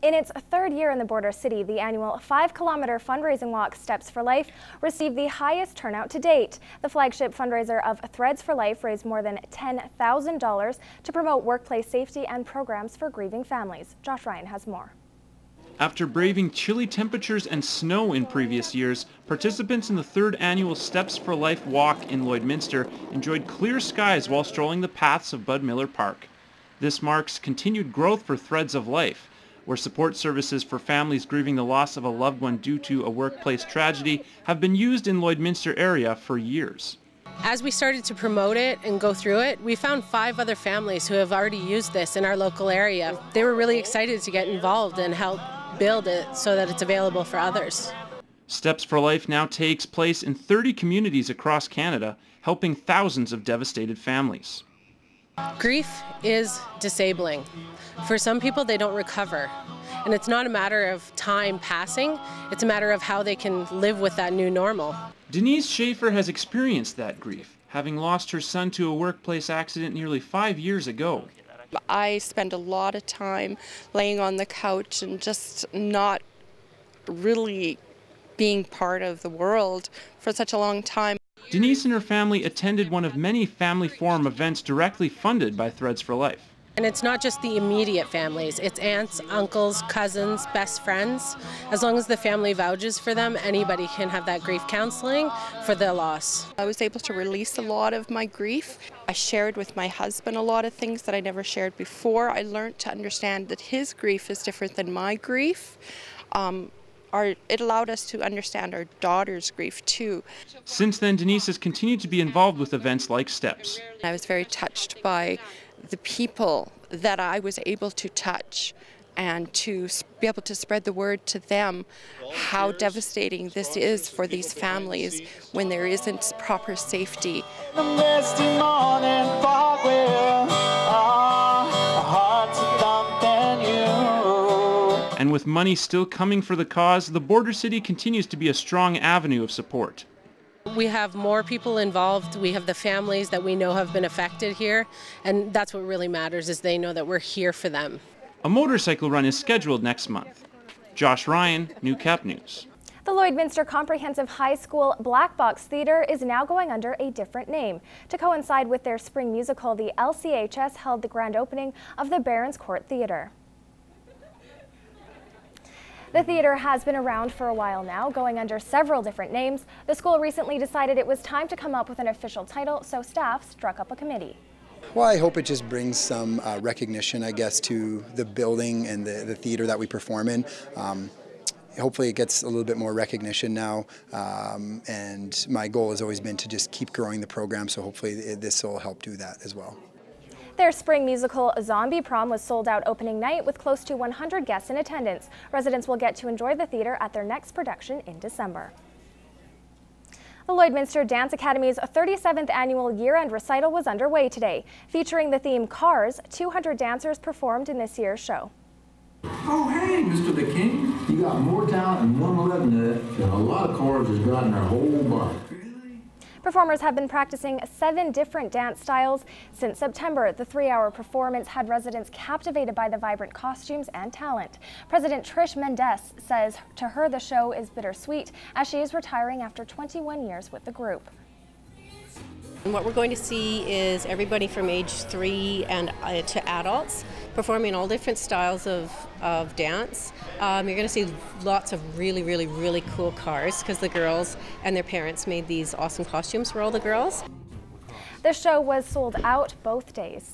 In its third year in the border city, the annual 5-kilometer fundraising walk Steps for Life received the highest turnout to date. The flagship fundraiser of Threads for Life raised more than $10,000 to promote workplace safety and programs for grieving families. Josh Ryan has more. After braving chilly temperatures and snow in previous years, participants in the third annual Steps for Life walk in Lloydminster enjoyed clear skies while strolling the paths of Bud Miller Park. This marks continued growth for Threads of Life, where support services for families grieving the loss of a loved one due to a workplace tragedy have been used in Lloydminster area for years. As we started to promote it and go through it, we found 5 other families who have already used this in our local area. They were really excited to get involved and help build it so that it's available for others. Steps for Life now takes place in 30 communities across Canada, helping thousands of devastated families. Grief is disabling. For some people, they don't recover. And it's not a matter of time passing, it's a matter of how they can live with that new normal. Denise Schaefer has experienced that grief, having lost her son to a workplace accident nearly 5 years ago. I spend a lot of time laying on the couch and just not really being part of the world for such a long time. Denise and her family attended one of many family forum events directly funded by Threads for Life. And it's not just the immediate families, it's aunts, uncles, cousins, best friends. As long as the family vouches for them, anybody can have that grief counseling for the loss. I was able to release a lot of my grief. I shared with my husband a lot of things that I never shared before. I learned to understand that his grief is different than my grief. It allowed us to understand our daughter's grief too. Since then, Denise has continued to be involved with events like Steps. I was very touched by the people that I was able to touch and to be able to spread the word to them how devastating this is for these families when there isn't proper safety. And with money still coming for the cause, the border city continues to be a strong avenue of support. We have more people involved. We have the families that we know have been affected here, and that's what really matters, is they know that we're here for them. A motorcycle run is scheduled next month. Josh Ryan, Newcap News. The Lloydminster Comprehensive High School Black Box Theatre is now going under a different name. To coincide with their spring musical, the LCHS held the grand opening of the Barons Court Theatre. The theater has been around for a while now, going under several different names. The school recently decided it was time to come up with an official title, so staff struck up a committee. Well, I hope it just brings some recognition, I guess, to the building and the theater that we perform in. Hopefully it gets a little bit more recognition now, and my goal has always been to just keep growing the program, so hopefully this will help do that as well. Their spring musical Zombie Prom was sold out opening night with close to 100 guests in attendance. Residents will get to enjoy the theater at their next production in December. The Lloydminster Dance Academy's 37th annual year-end recital was underway today. Featuring the theme Cars, 200 dancers performed in this year's show. Oh, hey, Mr. the King. You got more talent in 111 than a lot of cars has got in their whole body. Performers have been practicing 7 different dance styles. Since September, the 3-hour performance had residents captivated by the vibrant costumes and talent. President Trish Mendez says to her the show is bittersweet as she is retiring after 21 years with the group. And what we're going to see is everybody from age 3 and to adults performing all different styles of dance. You're going to see lots of really cool cars because the girls and their parents made these awesome costumes for all the girls. The show was sold out both days.